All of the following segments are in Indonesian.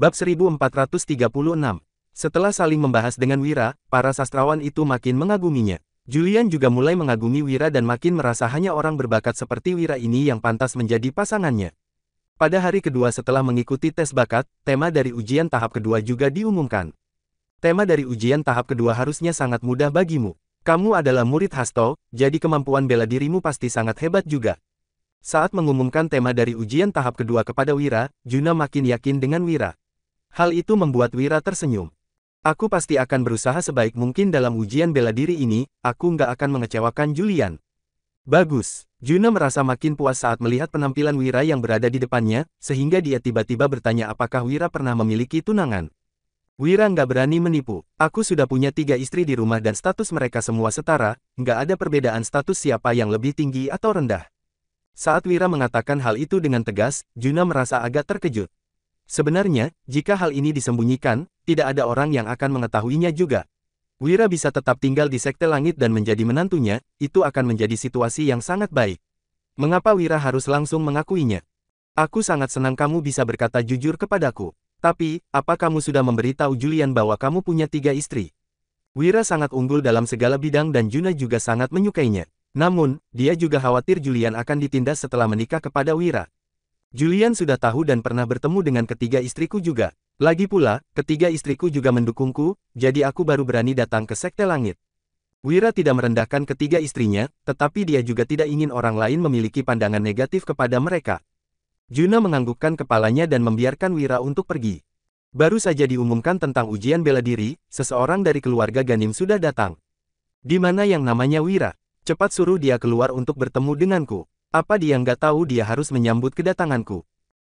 Bab 1436. Setelah saling membahas dengan Wira, para sastrawan itu makin mengaguminya. Julian juga mulai mengagumi Wira dan makin merasa hanya orang berbakat seperti Wira ini yang pantas menjadi pasangannya. Pada hari kedua setelah mengikuti tes bakat, tema dari ujian tahap kedua juga diumumkan. Tema dari ujian tahap kedua harusnya sangat mudah bagimu. Kamu adalah murid Hasto, jadi kemampuan bela dirimu pasti sangat hebat juga. Saat mengumumkan tema dari ujian tahap kedua kepada Wira, Juna makin yakin dengan Wira. Hal itu membuat Wira tersenyum. Aku pasti akan berusaha sebaik mungkin dalam ujian bela diri ini, aku nggak akan mengecewakan Julian. Bagus. Juna merasa makin puas saat melihat penampilan Wira yang berada di depannya, sehingga dia tiba-tiba bertanya apakah Wira pernah memiliki tunangan. Wira nggak berani menipu. Aku sudah punya 3 istri di rumah dan status mereka semua setara, nggak ada perbedaan status siapa yang lebih tinggi atau rendah. Saat Wira mengatakan hal itu dengan tegas, Juna merasa agak terkejut. Sebenarnya, jika hal ini disembunyikan, tidak ada orang yang akan mengetahuinya juga. Wira bisa tetap tinggal di Sekte Langit dan menjadi menantunya, itu akan menjadi situasi yang sangat baik. Mengapa Wira harus langsung mengakuinya? Aku sangat senang kamu bisa berkata jujur kepadaku. Tapi, apa kamu sudah memberitahu Julian bahwa kamu punya 3 istri? Wira sangat unggul dalam segala bidang dan Juna juga sangat menyukainya. Namun, dia juga khawatir Julian akan ditindas setelah menikah kepada Wira. Julian sudah tahu dan pernah bertemu dengan ketiga istriku juga. Lagi pula, ketiga istriku juga mendukungku, jadi aku baru berani datang ke Sekte Langit. Wira tidak merendahkan ketiga istrinya, tetapi dia juga tidak ingin orang lain memiliki pandangan negatif kepada mereka. Juna menganggukkan kepalanya dan membiarkan Wira untuk pergi. Baru saja diumumkan tentang ujian bela diri, seseorang dari keluarga Ganim sudah datang. Di mana yang namanya Wira? Cepat suruh dia keluar untuk bertemu denganku. Apa dia nggak tahu dia harus menyambut kedatanganku?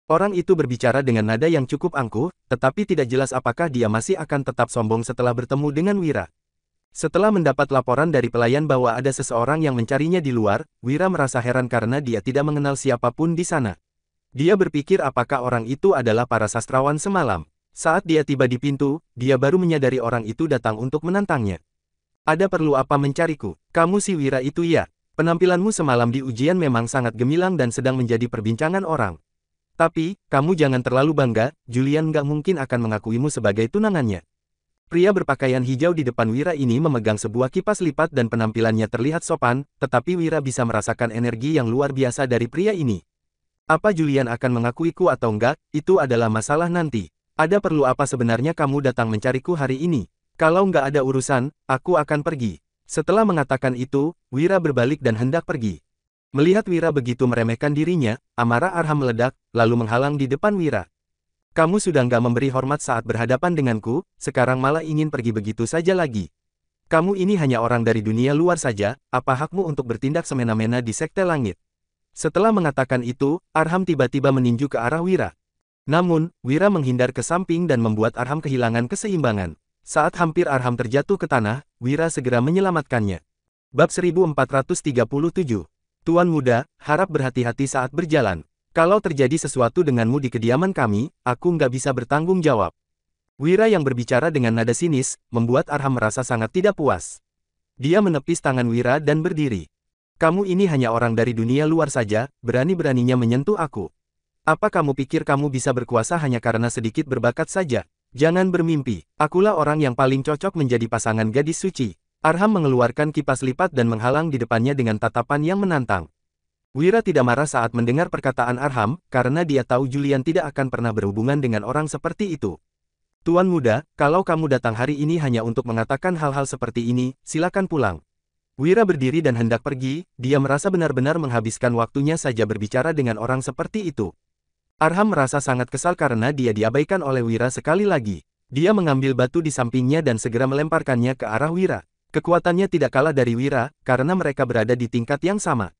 Orang itu berbicara dengan nada yang cukup angkuh, tetapi tidak jelas apakah dia masih akan tetap sombong setelah bertemu dengan Wira. Setelah mendapat laporan dari pelayan bahwa ada seseorang yang mencarinya di luar, Wira merasa heran karena dia tidak mengenal siapapun di sana. Dia berpikir apakah orang itu adalah para sastrawan semalam. Saat dia tiba di pintu, dia baru menyadari orang itu datang untuk menantangnya. Ada perlu apa mencariku? Kamu si Wira itu ya? Penampilanmu semalam di ujian memang sangat gemilang dan sedang menjadi perbincangan orang. Tapi, kamu jangan terlalu bangga, Julian nggak mungkin akan mengakuimu sebagai tunangannya. Pria berpakaian hijau di depan Wira ini memegang sebuah kipas lipat dan penampilannya terlihat sopan, tetapi Wira bisa merasakan energi yang luar biasa dari pria ini. Apa Julian akan mengakuiku atau enggak, itu adalah masalah nanti. Ada perlu apa sebenarnya kamu datang mencariku hari ini? Kalau nggak ada urusan, aku akan pergi. Setelah mengatakan itu, Wira berbalik dan hendak pergi. Melihat Wira begitu meremehkan dirinya, amarah Arham meledak, lalu menghalang di depan Wira. Kamu sudah nggak memberi hormat saat berhadapan denganku, sekarang malah ingin pergi begitu saja lagi. Kamu ini hanya orang dari dunia luar saja, apa hakmu untuk bertindak semena-mena di Sekte Langit? Setelah mengatakan itu, Arham tiba-tiba meninju ke arah Wira. Namun, Wira menghindar ke samping dan membuat Arham kehilangan keseimbangan. Saat hampir Arham terjatuh ke tanah, Wira segera menyelamatkannya. Bab 1437. Tuan muda, harap berhati-hati saat berjalan. Kalau terjadi sesuatu denganmu di kediaman kami, aku nggak bisa bertanggung jawab. Wira yang berbicara dengan nada sinis, membuat Arham merasa sangat tidak puas. Dia menepis tangan Wira dan berdiri. Kamu ini hanya orang dari dunia luar saja, berani-beraninya menyentuh aku. Apa kamu pikir kamu bisa berkuasa hanya karena sedikit berbakat saja? Jangan bermimpi, akulah orang yang paling cocok menjadi pasangan gadis suci. Arham mengeluarkan kipas lipat dan menghalang di depannya dengan tatapan yang menantang. Wira tidak marah saat mendengar perkataan Arham, karena dia tahu Julian tidak akan pernah berhubungan dengan orang seperti itu. Tuan muda, kalau kamu datang hari ini hanya untuk mengatakan hal-hal seperti ini, silakan pulang. Wira berdiri dan hendak pergi, dia merasa benar-benar menghabiskan waktunya saja berbicara dengan orang seperti itu. Arham merasa sangat kesal karena dia diabaikan oleh Wira sekali lagi. Dia mengambil batu di sampingnya dan segera melemparkannya ke arah Wira. Kekuatannya tidak kalah dari Wira, karena mereka berada di tingkat yang sama.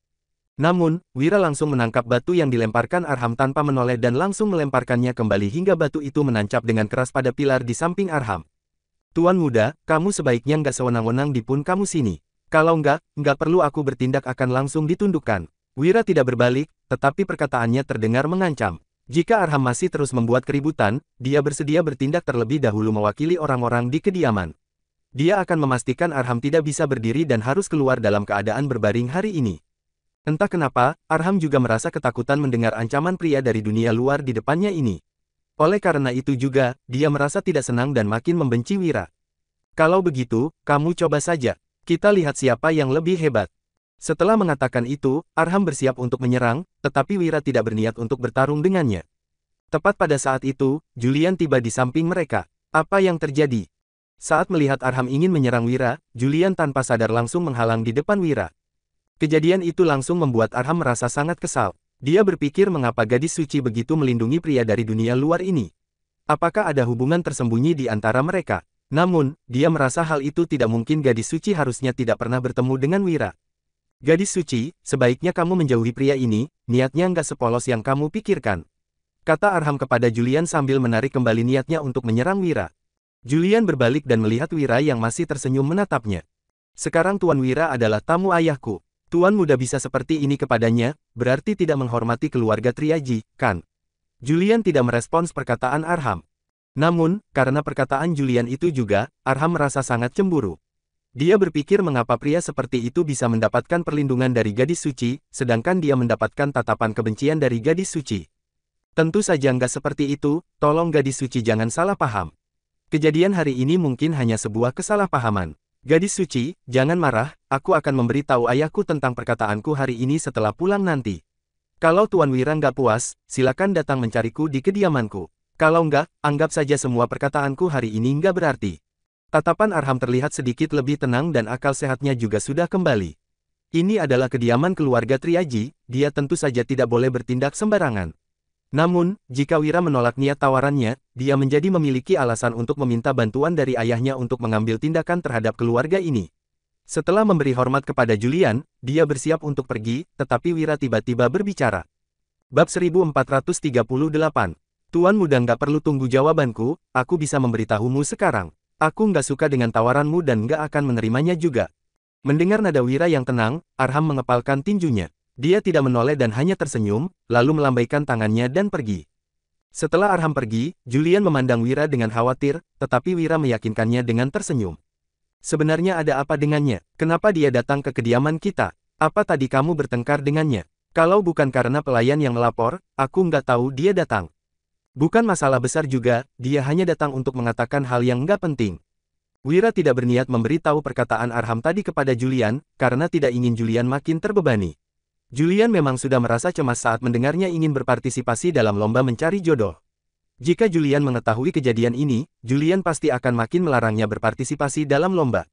Namun, Wira langsung menangkap batu yang dilemparkan Arham tanpa menoleh dan langsung melemparkannya kembali hingga batu itu menancap dengan keras pada pilar di samping Arham. Tuan muda, kamu sebaiknya nggak sewenang-wenang di pun kamu sini. Kalau nggak perlu aku bertindak akan langsung ditundukkan. Wira tidak berbalik, tetapi perkataannya terdengar mengancam. Jika Arham masih terus membuat keributan, dia bersedia bertindak terlebih dahulu mewakili orang-orang di kediaman. Dia akan memastikan Arham tidak bisa berdiri dan harus keluar dalam keadaan berbaring hari ini. Entah kenapa, Arham juga merasa ketakutan mendengar ancaman pria dari dunia luar di depannya ini. Oleh karena itu juga, dia merasa tidak senang dan makin membenci Wira. Kalau begitu, kamu coba saja. Kita lihat siapa yang lebih hebat. Setelah mengatakan itu, Arham bersiap untuk menyerang, tetapi Wira tidak berniat untuk bertarung dengannya. Tepat pada saat itu, Julian tiba di samping mereka. Apa yang terjadi? Saat melihat Arham ingin menyerang Wira, Julian tanpa sadar langsung menghalang di depan Wira. Kejadian itu langsung membuat Arham merasa sangat kesal. Dia berpikir mengapa gadis suci begitu melindungi pria dari dunia luar ini. Apakah ada hubungan tersembunyi di antara mereka? Namun, dia merasa hal itu tidak mungkin. Gadis suci harusnya tidak pernah bertemu dengan Wira. Gadis suci, sebaiknya kamu menjauhi pria ini, niatnya nggak sepolos yang kamu pikirkan. Kata Arham kepada Julian sambil menarik kembali niatnya untuk menyerang Wira. Julian berbalik dan melihat Wira yang masih tersenyum menatapnya. Sekarang Tuan Wira adalah tamu ayahku. Tuan muda bisa seperti ini kepadanya, berarti tidak menghormati keluarga Triaji, kan? Julian tidak merespons perkataan Arham. Namun, karena perkataan Julian itu juga, Arham merasa sangat cemburu. Dia berpikir mengapa pria seperti itu bisa mendapatkan perlindungan dari gadis suci, sedangkan dia mendapatkan tatapan kebencian dari gadis suci. Tentu saja nggak seperti itu, tolong gadis suci jangan salah paham. Kejadian hari ini mungkin hanya sebuah kesalahpahaman. Gadis suci, jangan marah, aku akan memberitahu ayahku tentang perkataanku hari ini setelah pulang nanti. Kalau Tuan Wira nggak puas, silakan datang mencariku di kediamanku. Kalau nggak, anggap saja semua perkataanku hari ini nggak berarti. Tatapan Arham terlihat sedikit lebih tenang dan akal sehatnya juga sudah kembali. Ini adalah kediaman keluarga Triaji, dia tentu saja tidak boleh bertindak sembarangan. Namun, jika Wira menolak niat tawarannya, dia menjadi memiliki alasan untuk meminta bantuan dari ayahnya untuk mengambil tindakan terhadap keluarga ini. Setelah memberi hormat kepada Julian, dia bersiap untuk pergi, tetapi Wira tiba-tiba berbicara. Bab 1438. Tuan muda nggak perlu tunggu jawabanku, aku bisa memberitahumu sekarang. Aku nggak suka dengan tawaranmu dan nggak akan menerimanya juga. Mendengar nada Wira yang tenang, Arham mengepalkan tinjunya. Dia tidak menoleh dan hanya tersenyum, lalu melambaikan tangannya dan pergi. Setelah Arham pergi, Julian memandang Wira dengan khawatir, tetapi Wira meyakinkannya dengan tersenyum. Sebenarnya ada apa dengannya? Kenapa dia datang ke kediaman kita? Apa tadi kamu bertengkar dengannya? Kalau bukan karena pelayan yang melapor, aku nggak tahu dia datang. Bukan masalah besar juga, dia hanya datang untuk mengatakan hal yang nggak penting. Wira tidak berniat memberitahu perkataan Arham tadi kepada Julian, karena tidak ingin Julian makin terbebani. Julian memang sudah merasa cemas saat mendengarnya ingin berpartisipasi dalam lomba mencari jodoh. Jika Julian mengetahui kejadian ini, Julian pasti akan makin melarangnya berpartisipasi dalam lomba.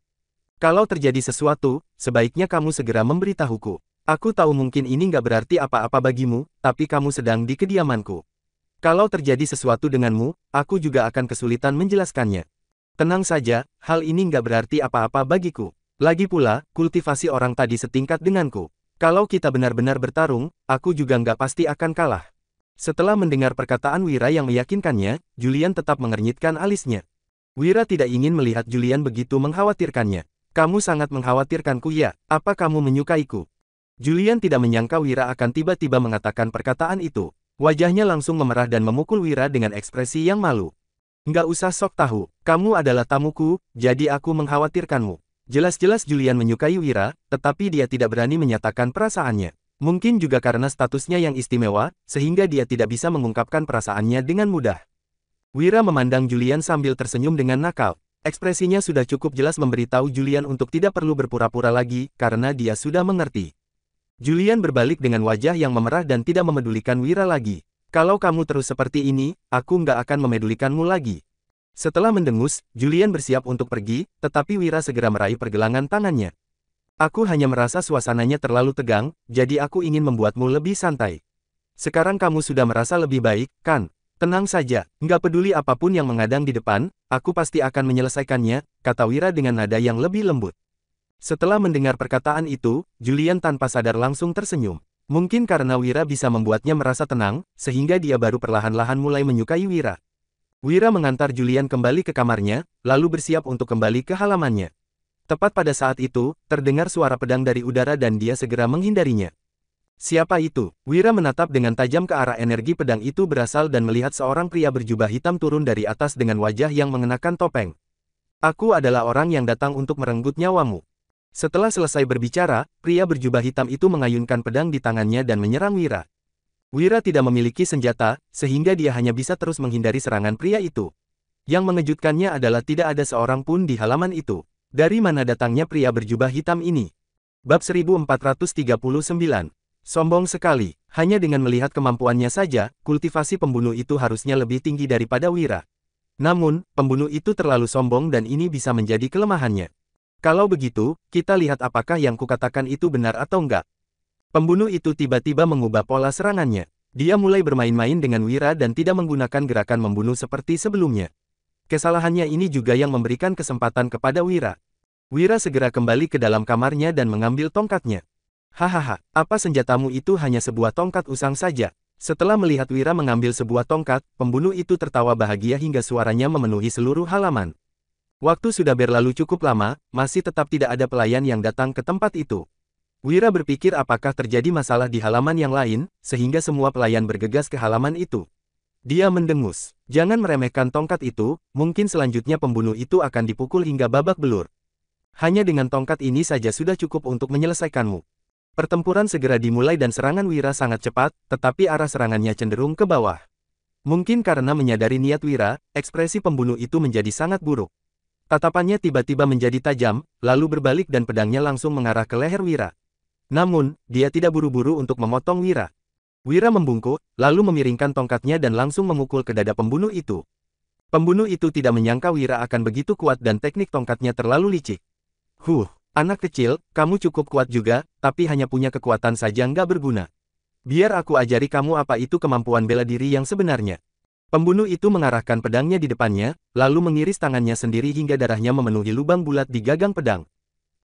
Kalau terjadi sesuatu, sebaiknya kamu segera memberitahuku. Aku tahu mungkin ini nggak berarti apa-apa bagimu, tapi kamu sedang di kediamanku. Kalau terjadi sesuatu denganmu, aku juga akan kesulitan menjelaskannya. Tenang saja, hal ini nggak berarti apa-apa bagiku. Lagi pula, kultivasi orang tadi setingkat denganku. Kalau kita benar-benar bertarung, aku juga nggak pasti akan kalah. Setelah mendengar perkataan Wira yang meyakinkannya, Julian tetap mengernyitkan alisnya. Wira tidak ingin melihat Julian begitu mengkhawatirkannya. Kamu sangat mengkhawatirkanku ya, apa kamu menyukaiku? Julian tidak menyangka Wira akan tiba-tiba mengatakan perkataan itu. Wajahnya langsung memerah dan memukul Wira dengan ekspresi yang malu. Nggak usah sok tahu, kamu adalah tamuku, jadi aku mengkhawatirkanmu. Jelas-jelas Julian menyukai Wira, tetapi dia tidak berani menyatakan perasaannya. Mungkin juga karena statusnya yang istimewa, sehingga dia tidak bisa mengungkapkan perasaannya dengan mudah. Wira memandang Julian sambil tersenyum dengan nakal. Ekspresinya sudah cukup jelas memberitahu Julian untuk tidak perlu berpura-pura lagi, karena dia sudah mengerti. Julian berbalik dengan wajah yang memerah dan tidak memedulikan Wira lagi. Kalau kamu terus seperti ini, aku nggak akan memedulikanmu lagi. Setelah mendengus, Julian bersiap untuk pergi, tetapi Wira segera meraih pergelangan tangannya. Aku hanya merasa suasananya terlalu tegang, jadi aku ingin membuatmu lebih santai. Sekarang kamu sudah merasa lebih baik, kan? Tenang saja, nggak peduli apapun yang mengadang di depan, aku pasti akan menyelesaikannya, kata Wira dengan nada yang lebih lembut. Setelah mendengar perkataan itu, Julian tanpa sadar langsung tersenyum. Mungkin karena Wira bisa membuatnya merasa tenang, sehingga dia baru perlahan-lahan mulai menyukai Wira. Wira mengantar Julian kembali ke kamarnya, lalu bersiap untuk kembali ke halamannya. Tepat pada saat itu, terdengar suara pedang dari udara dan dia segera menghindarinya. Siapa itu? Wira menatap dengan tajam ke arah energi pedang itu berasal dan melihat seorang pria berjubah hitam turun dari atas dengan wajah yang mengenakan topeng. Aku adalah orang yang datang untuk merenggut nyawamu. Setelah selesai berbicara, pria berjubah hitam itu mengayunkan pedang di tangannya dan menyerang Wira. Wira tidak memiliki senjata, sehingga dia hanya bisa terus menghindari serangan pria itu. Yang mengejutkannya adalah tidak ada seorang pun di halaman itu. Dari mana datangnya pria berjubah hitam ini? Bab 1439. Sombong sekali. Hanya dengan melihat kemampuannya saja, kultivasi pembunuh itu harusnya lebih tinggi daripada Wira. Namun, pembunuh itu terlalu sombong dan ini bisa menjadi kelemahannya. Kalau begitu, kita lihat apakah yang kukatakan itu benar atau enggak. Pembunuh itu tiba-tiba mengubah pola serangannya. Dia mulai bermain-main dengan Wira dan tidak menggunakan gerakan membunuh seperti sebelumnya. Kesalahannya ini juga yang memberikan kesempatan kepada Wira. Wira segera kembali ke dalam kamarnya dan mengambil tongkatnya. Hahaha, apa senjatamu itu hanya sebuah tongkat usang saja. Setelah melihat Wira mengambil sebuah tongkat, pembunuh itu tertawa bahagia hingga suaranya memenuhi seluruh halaman. Waktu sudah berlalu cukup lama, masih tetap tidak ada pelayan yang datang ke tempat itu. Wira berpikir apakah terjadi masalah di halaman yang lain, sehingga semua pelayan bergegas ke halaman itu. Dia mendengus. Jangan meremehkan tongkat itu, mungkin selanjutnya pembunuh itu akan dipukul hingga babak belur. Hanya dengan tongkat ini saja sudah cukup untuk menyelesaikanmu. Pertempuran segera dimulai dan serangan Wira sangat cepat, tetapi arah serangannya cenderung ke bawah. Mungkin karena menyadari niat Wira, ekspresi pembunuh itu menjadi sangat buruk. Tatapannya tiba-tiba menjadi tajam, lalu berbalik dan pedangnya langsung mengarah ke leher Wira. Namun, dia tidak buru-buru untuk memotong Wira. Wira membungkuk, lalu memiringkan tongkatnya dan langsung memukul ke dada pembunuh itu. Pembunuh itu tidak menyangka Wira akan begitu kuat dan teknik tongkatnya terlalu licik. Anak kecil, kamu cukup kuat juga, tapi hanya punya kekuatan saja nggak berguna. Biar aku ajari kamu apa itu kemampuan bela diri yang sebenarnya. Pembunuh itu mengarahkan pedangnya di depannya, lalu mengiris tangannya sendiri hingga darahnya memenuhi lubang bulat di gagang pedang.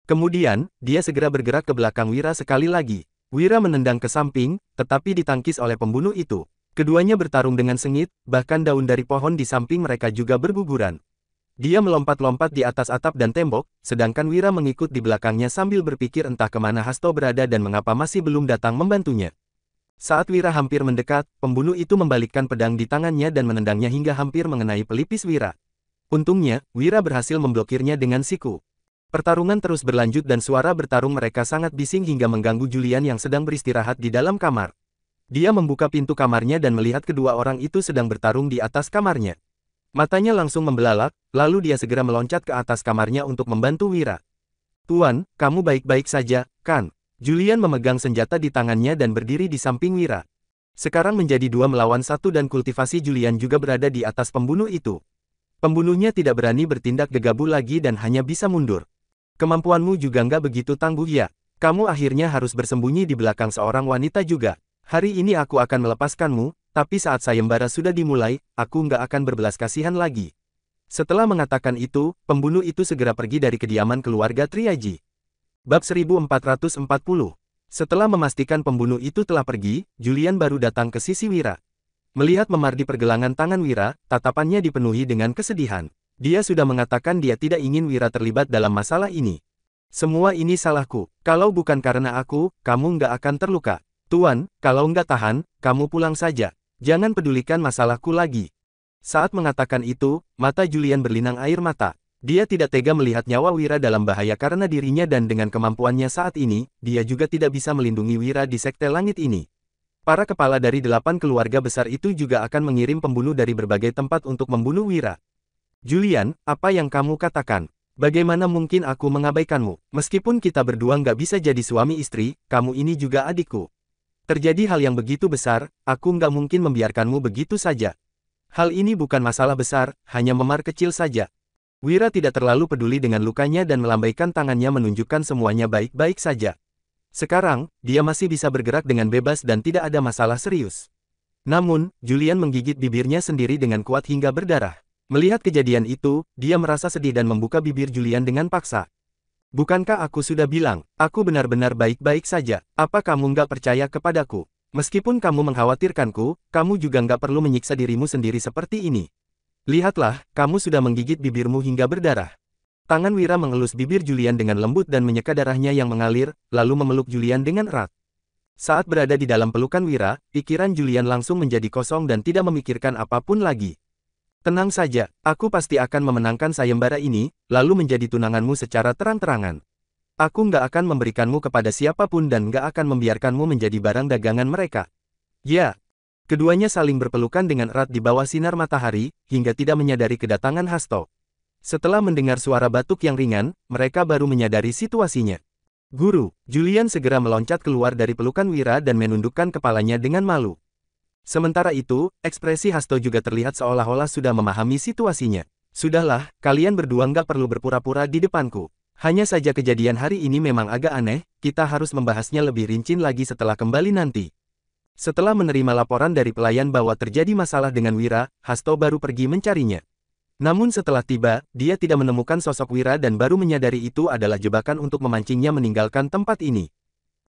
Kemudian, dia segera bergerak ke belakang Wira sekali lagi. Wira menendang ke samping, tetapi ditangkis oleh pembunuh itu. Keduanya bertarung dengan sengit, bahkan daun dari pohon di samping mereka juga berguguran. Dia melompat-lompat di atas atap dan tembok, sedangkan Wira mengikut di belakangnya sambil berpikir entah kemana Hasto berada dan mengapa masih belum datang membantunya. Saat Wira hampir mendekat, pembunuh itu membalikkan pedang di tangannya dan menendangnya hingga hampir mengenai pelipis Wira. Untungnya, Wira berhasil memblokirnya dengan siku. Pertarungan terus berlanjut dan suara bertarung mereka sangat bising hingga mengganggu Julian yang sedang beristirahat di dalam kamar. Dia membuka pintu kamarnya dan melihat kedua orang itu sedang bertarung di atas kamarnya. Matanya langsung membelalak, lalu dia segera meloncat ke atas kamarnya untuk membantu Wira. Tuan, kamu baik-baik saja, kan? Julian memegang senjata di tangannya dan berdiri di samping Wira. Sekarang menjadi 2 melawan 1 dan kultivasi Julian juga berada di atas pembunuh itu. Pembunuhnya tidak berani bertindak gegabah lagi dan hanya bisa mundur. Kemampuanmu juga nggak begitu tangguh ya. Kamu akhirnya harus bersembunyi di belakang seorang wanita juga. Hari ini aku akan melepaskanmu, tapi saat sayembara sudah dimulai, aku nggak akan berbelas kasihan lagi. Setelah mengatakan itu, pembunuh itu segera pergi dari kediaman keluarga Triaji. Bab 1440. Setelah memastikan pembunuh itu telah pergi, Julian baru datang ke sisi Wira. Melihat memar di pergelangan tangan Wira, tatapannya dipenuhi dengan kesedihan. Dia sudah mengatakan dia tidak ingin Wira terlibat dalam masalah ini. Semua ini salahku. Kalau bukan karena aku, kamu nggak akan terluka. Tuan, kalau nggak tahan, kamu pulang saja. Jangan pedulikan masalahku lagi. Saat mengatakan itu, mata Julian berlinang air mata. Dia tidak tega melihat nyawa Wira dalam bahaya karena dirinya dan dengan kemampuannya saat ini, dia juga tidak bisa melindungi Wira di Sekte Langit ini. Para kepala dari 8 keluarga besar itu juga akan mengirim pembunuh dari berbagai tempat untuk membunuh Wira. Julian, apa yang kamu katakan? Bagaimana mungkin aku mengabaikanmu? Meskipun kita berdua nggak bisa jadi suami istri, kamu ini juga adikku. Terjadi hal yang begitu besar, aku nggak mungkin membiarkanmu begitu saja. Hal ini bukan masalah besar, hanya memar kecil saja. Wira tidak terlalu peduli dengan lukanya dan melambaikan tangannya menunjukkan semuanya baik-baik saja. Sekarang, dia masih bisa bergerak dengan bebas dan tidak ada masalah serius. Namun, Julian menggigit bibirnya sendiri dengan kuat hingga berdarah. Melihat kejadian itu, dia merasa sedih dan membuka bibir Julian dengan paksa. Bukankah aku sudah bilang, aku benar-benar baik-baik saja, apa kamu nggak percaya kepadaku? Meskipun kamu mengkhawatirkanku, kamu juga nggak perlu menyiksa dirimu sendiri seperti ini. Lihatlah, kamu sudah menggigit bibirmu hingga berdarah. Tangan Wira mengelus bibir Julian dengan lembut dan menyeka darahnya yang mengalir, lalu memeluk Julian dengan erat. Saat berada di dalam pelukan Wira, pikiran Julian langsung menjadi kosong dan tidak memikirkan apapun lagi. Tenang saja, aku pasti akan memenangkan sayembara ini, lalu menjadi tunanganmu secara terang-terangan. Aku nggak akan memberikanmu kepada siapapun dan nggak akan membiarkanmu menjadi barang dagangan mereka. Ya, keduanya saling berpelukan dengan erat di bawah sinar matahari, hingga tidak menyadari kedatangan Hasto. Setelah mendengar suara batuk yang ringan, mereka baru menyadari situasinya. Guru, Julian segera meloncat keluar dari pelukan Wira dan menundukkan kepalanya dengan malu. Sementara itu, ekspresi Hasto juga terlihat seolah-olah sudah memahami situasinya. Sudahlah, kalian berdua nggak perlu berpura-pura di depanku. Hanya saja kejadian hari ini memang agak aneh, kita harus membahasnya lebih rinci lagi setelah kembali nanti. Setelah menerima laporan dari pelayan bahwa terjadi masalah dengan Wira, Hasto baru pergi mencarinya. Namun setelah tiba, dia tidak menemukan sosok Wira dan baru menyadari itu adalah jebakan untuk memancingnya meninggalkan tempat ini.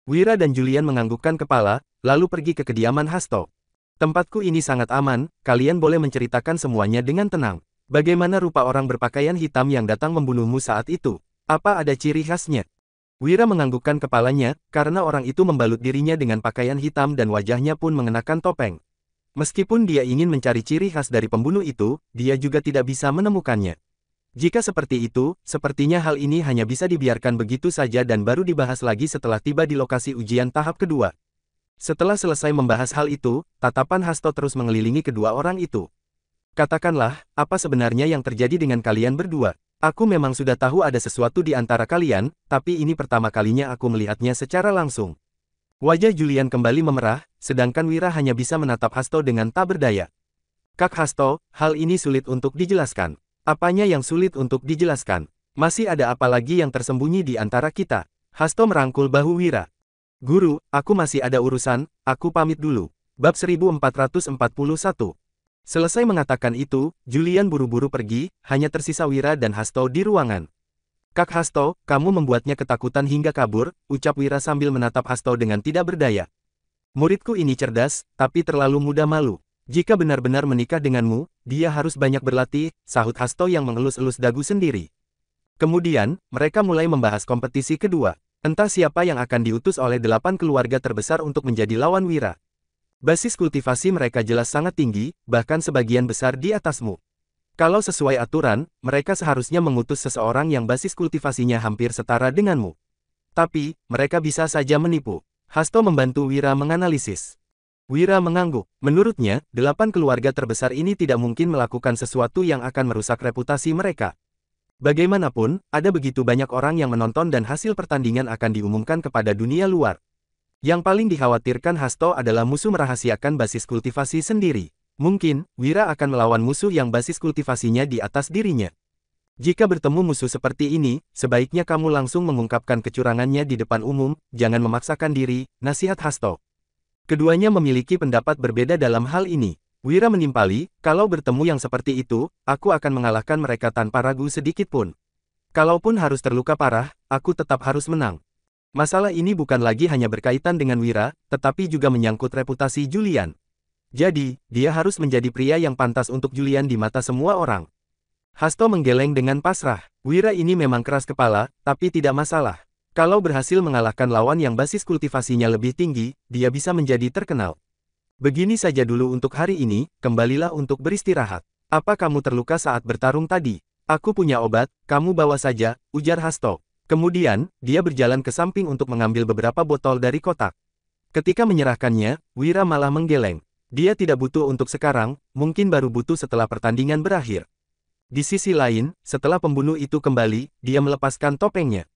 Wira dan Julian menganggukkan kepala, lalu pergi ke kediaman Hasto. Tempatku ini sangat aman, kalian boleh menceritakan semuanya dengan tenang. Bagaimana rupa orang berpakaian hitam yang datang membunuhmu saat itu? Apa ada ciri khasnya? Wira menganggukkan kepalanya, karena orang itu membalut dirinya dengan pakaian hitam dan wajahnya pun mengenakan topeng. Meskipun dia ingin mencari ciri khas dari pembunuh itu, dia juga tidak bisa menemukannya. Jika seperti itu, sepertinya hal ini hanya bisa dibiarkan begitu saja dan baru dibahas lagi setelah tiba di lokasi ujian tahap kedua. Setelah selesai membahas hal itu, tatapan Hasto terus mengelilingi kedua orang itu. Katakanlah, apa sebenarnya yang terjadi dengan kalian berdua? Aku memang sudah tahu ada sesuatu di antara kalian, tapi ini pertama kalinya aku melihatnya secara langsung. Wajah Julian kembali memerah, sedangkan Wira hanya bisa menatap Hasto dengan tak berdaya. Kak Hasto, hal ini sulit untuk dijelaskan. Apanya yang sulit untuk dijelaskan? Masih ada apa lagi yang tersembunyi di antara kita? Hasto merangkul bahu Wira. Guru, aku masih ada urusan, aku pamit dulu. Bab 1441. Selesai mengatakan itu, Julian buru-buru pergi, hanya tersisa Wira dan Hasto di ruangan. Kak Hasto, kamu membuatnya ketakutan hingga kabur, ucap Wira sambil menatap Hasto dengan tidak berdaya. Muridku ini cerdas, tapi terlalu mudah malu. Jika benar-benar menikah denganmu, dia harus banyak berlatih, sahut Hasto yang mengelus-elus dagu sendiri. Kemudian, mereka mulai membahas kompetisi kedua. Entah siapa yang akan diutus oleh 8 keluarga terbesar untuk menjadi lawan Wira. Basis kultivasi mereka jelas sangat tinggi, bahkan sebagian besar di atasmu. Kalau sesuai aturan, mereka seharusnya mengutus seseorang yang basis kultivasinya hampir setara denganmu. Tapi, mereka bisa saja menipu. Hasto membantu Wira menganalisis. Wira mengangguk. Menurutnya, 8 keluarga terbesar ini tidak mungkin melakukan sesuatu yang akan merusak reputasi mereka. Bagaimanapun, ada begitu banyak orang yang menonton dan hasil pertandingan akan diumumkan kepada dunia luar. Yang paling dikhawatirkan Hasto adalah musuh merahasiakan basis kultivasi sendiri. Mungkin, Wira akan melawan musuh yang basis kultivasinya di atas dirinya. Jika bertemu musuh seperti ini, sebaiknya kamu langsung mengungkapkan kecurangannya di depan umum, jangan memaksakan diri, nasihat Hasto. Keduanya memiliki pendapat berbeda dalam hal ini. Wira menimpali, kalau bertemu yang seperti itu, aku akan mengalahkan mereka tanpa ragu sedikit pun. Kalaupun harus terluka parah, aku tetap harus menang. Masalah ini bukan lagi hanya berkaitan dengan Wira, tetapi juga menyangkut reputasi Julian. Jadi, dia harus menjadi pria yang pantas untuk Julian di mata semua orang. Hasto menggeleng dengan pasrah. Wira ini memang keras kepala, tapi tidak masalah. Kalau berhasil mengalahkan lawan yang basis kultivasinya lebih tinggi, dia bisa menjadi terkenal. Begini saja dulu untuk hari ini, kembalilah untuk beristirahat. Apa kamu terluka saat bertarung tadi? Aku punya obat, kamu bawa saja, ujar Hasto. Kemudian, dia berjalan ke samping untuk mengambil beberapa botol dari kotak. Ketika menyerahkannya, Wira malah menggeleng. Dia tidak butuh untuk sekarang, mungkin baru butuh setelah pertandingan berakhir. Di sisi lain, setelah pembunuh itu kembali, dia melepaskan topengnya.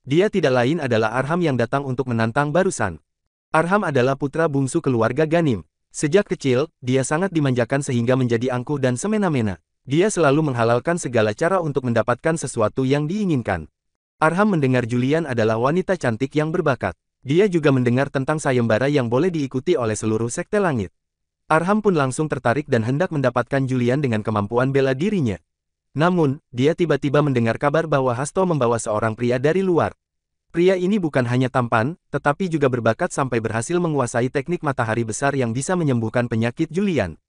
Dia tidak lain adalah Arham yang datang untuk menantang barusan. Arham adalah putra bungsu keluarga Ganim. Sejak kecil, dia sangat dimanjakan sehingga menjadi angkuh dan semena-mena. Dia selalu menghalalkan segala cara untuk mendapatkan sesuatu yang diinginkan. Arham mendengar Julian adalah wanita cantik yang berbakat. Dia juga mendengar tentang sayembara yang boleh diikuti oleh seluruh sekte langit. Arham pun langsung tertarik dan hendak mendapatkan Julian dengan kemampuan bela dirinya. Namun, dia tiba-tiba mendengar kabar bahwa Hasto membawa seorang pria dari luar. Pria ini bukan hanya tampan, tetapi juga berbakat sampai berhasil menguasai teknik matahari besar yang bisa menyembuhkan penyakit Julian.